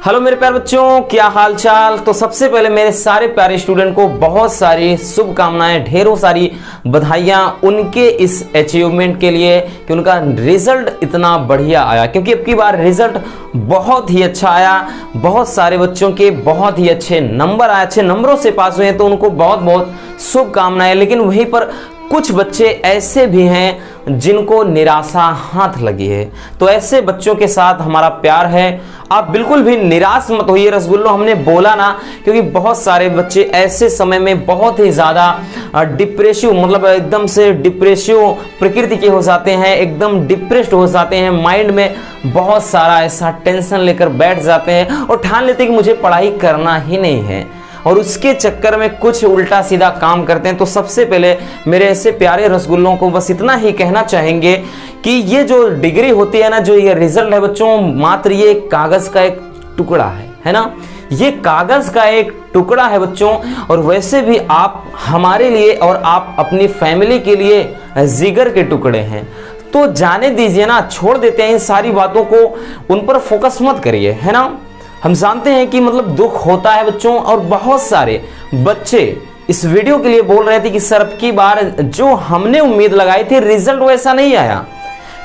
Hello मेरे प्यारे बच्चों, क्या हाल चाल। तो सबसे पहले मेरे सारे प्यारे स्टूडेंट को बहुत सारी शुभकामनाएं, ढेरों सारी बधाइयां उनके इस अचीवमेंट के लिए कि उनका रिजल्ट इतना बढ़िया आया। क्योंकि अब की बार रिजल्ट बहुत ही अच्छा आया, बहुत सारे बच्चों के बहुत ही अच्छे नंबर आए, अच्छे नंबरों से पास हुए हैं, तो उनको बहुत बहुत शुभकामनाएं। लेकिन वहीं पर कुछ बच्चे ऐसे भी हैं जिनको निराशा हाथ लगी है, तो ऐसे बच्चों के साथ हमारा प्यार है। आप बिल्कुल भी निराश मत होइए रसगुल्लो, हमने बोला ना, क्योंकि बहुत सारे बच्चे ऐसे समय में बहुत ही ज़्यादा डिप्रेसिव, मतलब एकदम से डिप्रेसिव प्रकृति के हो जाते हैं, एकदम डिप्रेस्ड हो जाते हैं, माइंड में बहुत सारा ऐसा टेंशन लेकर बैठ जाते हैं और ठान लेते हैं कि मुझे पढ़ाई करना ही नहीं है, और उसके चक्कर में कुछ उल्टा सीधा काम करते हैं। तो सबसे पहले मेरे ऐसे प्यारे रसगुल्लों को बस इतना ही कहना चाहेंगे कि ये जो डिग्री होती है ना, जो ये रिजल्ट है बच्चों, मात्र ये कागज का एक टुकड़ा है ना, ये कागज का एक टुकड़ा है बच्चों। और वैसे भी आप हमारे लिए और आप अपनी फैमिली के लिए जिगर के टुकड़े हैं, तो जाने दीजिए ना, छोड़ देते हैं इन सारी बातों को, उन पर फोकस मत करिए, है ना। हम जानते हैं कि मतलब दुख होता है बच्चों, और बहुत सारे बच्चे इस वीडियो के लिए बोल रहे थे कि सर अब की बार जो हमने उम्मीद लगाई थी रिजल्ट वैसा नहीं आया,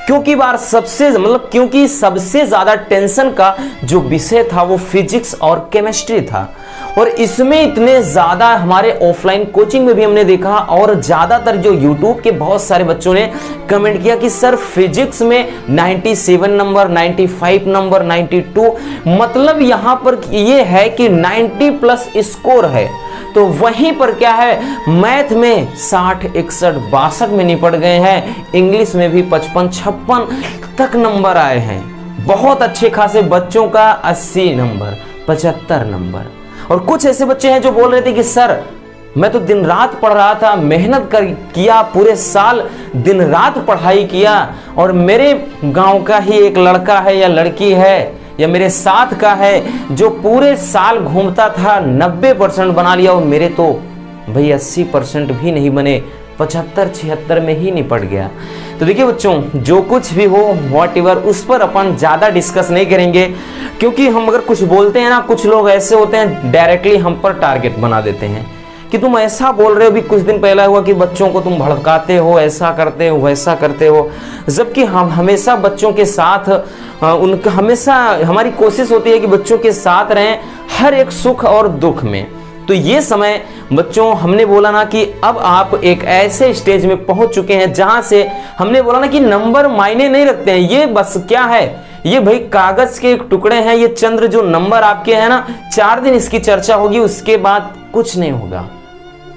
क्योंकि सबसे ज्यादा टेंशन का जो विषय था वो फिजिक्स और केमिस्ट्री था, और इसमें इतने ज्यादा हमारे ऑफलाइन कोचिंग में भी हमने देखा, और ज्यादातर जो यूट्यूब के बहुत सारे बच्चों ने कमेंट किया कि सर फिजिक्स में 97 नंबर, 95 नंबर, 92, मतलब यहां पर ये है कि 90 प्लस स्कोर है। तो वहीं पर क्या है, मैथ में 60, 61, 62 में निपट गए हैं, इंग्लिश में भी 55, 56 तक नंबर आए हैं। बहुत अच्छे खासे बच्चों का 80 नंबर, 75 नंबर। और कुछ ऐसे बच्चे हैं जो बोल रहे थे कि सर मैं तो दिन रात पढ़ रहा था, मेहनत किया, पूरे साल दिन रात पढ़ाई किया, और मेरे गांव का ही एक लड़का है या लड़की है या मेरे साथ का है जो पूरे साल घूमता था, 90% बना लिया, और मेरे तो भाई 80% भी नहीं बने, 75-76 में ही निपट गया। तो देखिए बच्चों, जो कुछ भी हो व्हाटएवर, उस पर अपन ज़्यादा डिस्कस नहीं करेंगे, क्योंकि हम अगर कुछ बोलते हैं ना, कुछ लोग ऐसे होते हैं डायरेक्टली हम पर टारगेट बना देते हैं कि तुम ऐसा बोल रहे हो। भी कुछ दिन पहले हुआ कि बच्चों को तुम भड़काते हो, ऐसा करते हो, वैसा करते हो, जबकि हम हमेशा बच्चों के साथ उनका हमेशा हमारी कोशिश होती है कि बच्चों के साथ रहें हर एक सुख और दुख में। तो ये समय बच्चों, हमने बोला ना कि अब आप एक ऐसे स्टेज में पहुंच चुके हैं जहां से हमने बोला ना कि नंबर मायने नहीं रखते हैं, ये बस क्या है, ये भाई कागज के एक टुकड़े हैं, ये चंद्र जो नंबर आपके हैं ना, 4 दिन इसकी चर्चा होगी, उसके बाद कुछ नहीं होगा।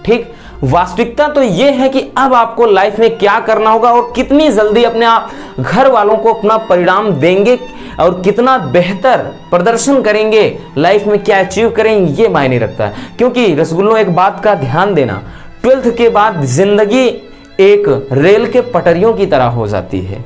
ठीक, वास्तविकता तो ये है कि अब आपको लाइफ में क्या करना होगा और कितनी जल्दी अपने आप घर वालों को अपना परिणाम देंगे और कितना बेहतर प्रदर्शन करेंगे, लाइफ में क्या अचीव करेंगे, ये मायने रखता है। क्योंकि रसगुल्लों एक बात का ध्यान देना, 12th के बाद जिंदगी एक रेल के पटरियों की तरह हो जाती है,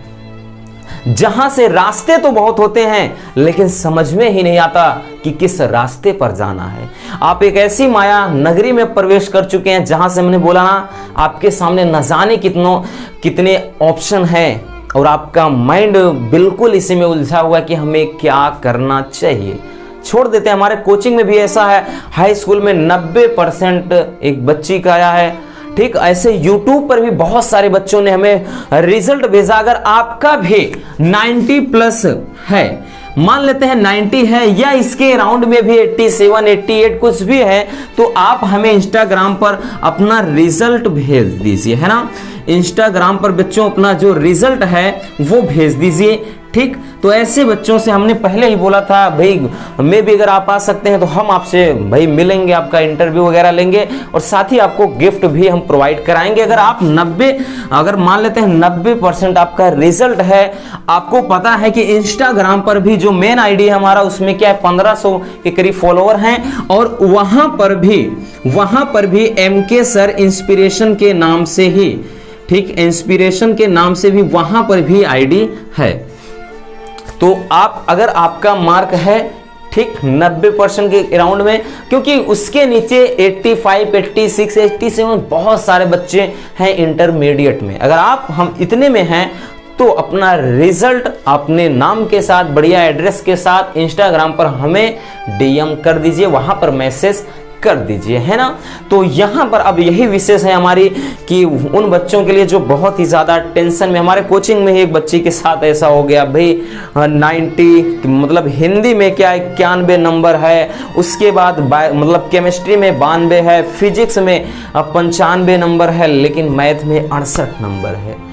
जहां से रास्ते तो बहुत होते हैं लेकिन समझ में ही नहीं आता कि किस रास्ते पर जाना है। आप एक ऐसी माया नगरी में प्रवेश कर चुके हैं जहां से हमने बोला ना, आपके सामने न जाने कितने ऑप्शन हैं, और आपका माइंड बिल्कुल इसी में उलझा हुआ है कि हमें क्या करना चाहिए। छोड़ देते हैं, हमारे कोचिंग में भी ऐसा है, हाई स्कूल में 90% एक बच्ची का आया है। ठीक, ऐसे YouTube पर भी बहुत सारे बच्चों ने हमें रिजल्ट भेजा। अगर आपका भी 90 प्लस है, मान लेते हैं 90 है या इसके अराउंड में भी 87, 88 कुछ भी है, तो आप हमें इंस्टाग्राम पर अपना रिजल्ट भेज दीजिए, है ना। इंस्टाग्राम पर बच्चों अपना जो रिजल्ट है वो भेज दीजिए। ठीक, तो ऐसे बच्चों से हमने पहले ही बोला था भाई, मैं भी अगर आप आ सकते हैं तो हम आपसे भाई मिलेंगे, आपका इंटरव्यू वगैरह लेंगे, और साथ ही आपको गिफ्ट भी हम प्रोवाइड कराएंगे। अगर आप अगर मान लेते हैं 90% आपका रिजल्ट है, आपको पता है कि इंस्टाग्राम पर भी जो मेन आईडी है हमारा, उसमें क्या है 1500 के करीब फॉलोअर हैं, और वहां पर भी MK सर इंस्पिरेशन के नाम से ही, ठीक, इंस्पिरेशन के नाम से भी वहां पर भी आईडी है। तो आप अगर आपका मार्क है ठीक 90% के अराउंड में, क्योंकि उसके नीचे 85, 86, 87 बहुत सारे बच्चे हैं इंटरमीडिएट में, अगर आप हम इतने में हैं तो अपना रिजल्ट अपने नाम के साथ बढ़िया एड्रेस के साथ इंस्टाग्राम पर हमें डीएम कर दीजिए, वहां पर मैसेज कर दीजिए, है ना। तो यहाँ पर अब यही विशेष है हमारी कि उन बच्चों के लिए जो बहुत ही ज़्यादा टेंशन में, हमारे कोचिंग में ही एक बच्ची के साथ ऐसा हो गया भाई, 90 मतलब हिंदी में क्या 91 नंबर है, उसके बाद मतलब केमिस्ट्री में 92 है, फिजिक्स में 95 नंबर है, लेकिन मैथ में 68 नंबर है।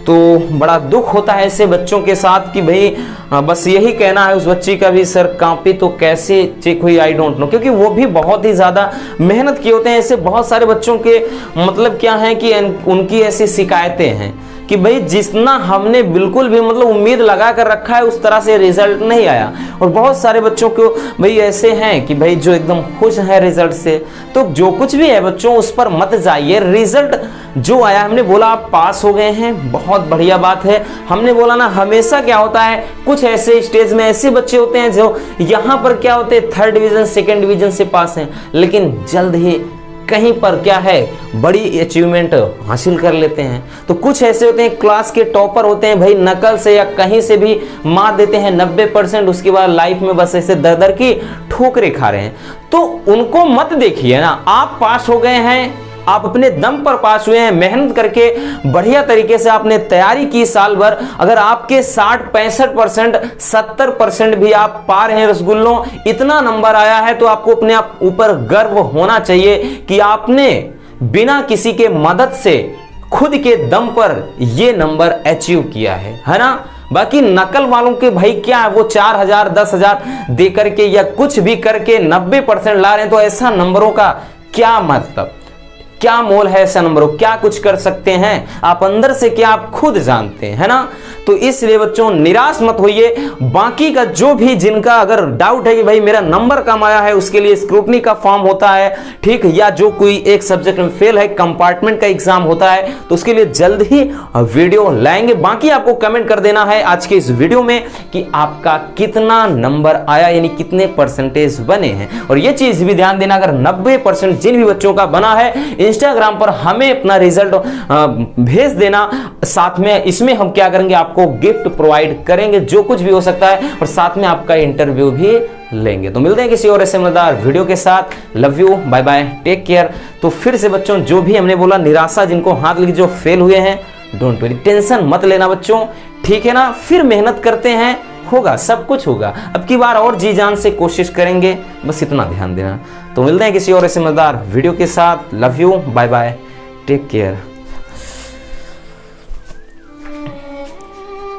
तो बड़ा दुख होता है ऐसे बच्चों के साथ कि भाई बस यही कहना है उस बच्ची का भी, सर कॉपी तो कैसे चेक हुई आई डोंट नो, क्योंकि वो भी बहुत ही ज़्यादा मेहनत किए होते हैं। ऐसे बहुत सारे बच्चों के मतलब क्या है कि उनकी ऐसी शिकायतें हैं कि भाई जितना हमने बिल्कुल भी मतलब उम्मीद लगा कर रखा है उस तरह से रिजल्ट नहीं आया। और बहुत सारे बच्चों को भाई ऐसे हैं कि भाई जो एकदम खुश है रिजल्ट से। तो जो कुछ भी है बच्चों उस पर मत जाइए, रिजल्ट जो आया, हमने बोला आप पास हो गए हैं, बहुत बढ़िया बात है। हमने बोला ना हमेशा क्या होता है, कुछ ऐसे स्टेज में ऐसे बच्चे होते हैं जो यहाँ पर क्या होते हैं 3rd डिवीजन 2nd डिवीजन से पास हैं, लेकिन जल्द ही कहीं पर क्या है बड़ी अचीवमेंट हासिल कर लेते हैं। तो कुछ ऐसे होते हैं क्लास के टॉपर होते हैं, भाई नकल से या कहीं से भी मार देते हैं 90%, उसके बाद लाइफ में बस ऐसे दर दर की ठोकरें खा रहे हैं। तो उनको मत देखिए ना, आप पास हो गए हैं, आप अपने दम पर पास हुए हैं, मेहनत करके बढ़िया तरीके से आपने तैयारी की साल भर। अगर आपके 60-65% 70% भी आप पा रहे हैं रसगुल्लों, इतना नंबर आया है तो आपको अपने आप ऊपर गर्व होना चाहिए कि आपने बिना किसी के मदद से खुद के दम पर यह नंबर अचीव किया है ना। बाकी नकल वालों के भाई क्या है, वो 4000 10,000 दे करके या कुछ भी करके 90% ला रहे हैं, तो ऐसा नंबरों का क्या मतलब, क्या मोल है ऐसा नंबरों, क्या कुछ कर सकते हैं आप अंदर से, क्या आप खुद जानते हैं, है ना। तो इसलिए बच्चों निराश मत होइए। बाकी का जो भी जिनका अगर डाउट है कि भाई मेरा नंबर कम आया है, उसके लिए स्क्रूटनी का फॉर्म होता है, ठीक, या जो कोई एक सब्जेक्ट में फेल है, कंपार्टमेंट का एग्जाम होता है, तो उसके लिए जल्द ही वीडियो लाएंगे। बाकी आपको कमेंट कर देना है आज के इस वीडियो में कि आपका कितना नंबर आया, यानी कितने परसेंटेज बने हैं। और ये चीज भी ध्यान देना, अगर 90% जिन भी बच्चों का बना है, इंस्टाग्राम पर हमें अपना रिजल्ट भेज देना। साथ में इसमें हम क्या करेंगे, आपको गिफ्ट प्रोवाइड करेंगे, जो कुछ भी हो सकता है, और साथ में आपका इंटरव्यू भी लेंगे। तो मिलते हैं किसी और ऐसे मजेदार वीडियो के साथ। Love you, bye bye, take care. तो फिर से बच्चों जो भी हमने बोला, निराशा जिनको हाथ लगी, जो फेल हुए हैं, डोंट वरी, टेंशन मत लेना बच्चों, ठीक है ना। फिर मेहनत करते हैं, होगा, सब कुछ होगा। अब की बार और जी जान से कोशिश करेंगे, बस इतना ध्यान देना। तो मिलते हैं किसी और ऐसे मजेदार वीडियो के साथ। Love you, bye bye, take care.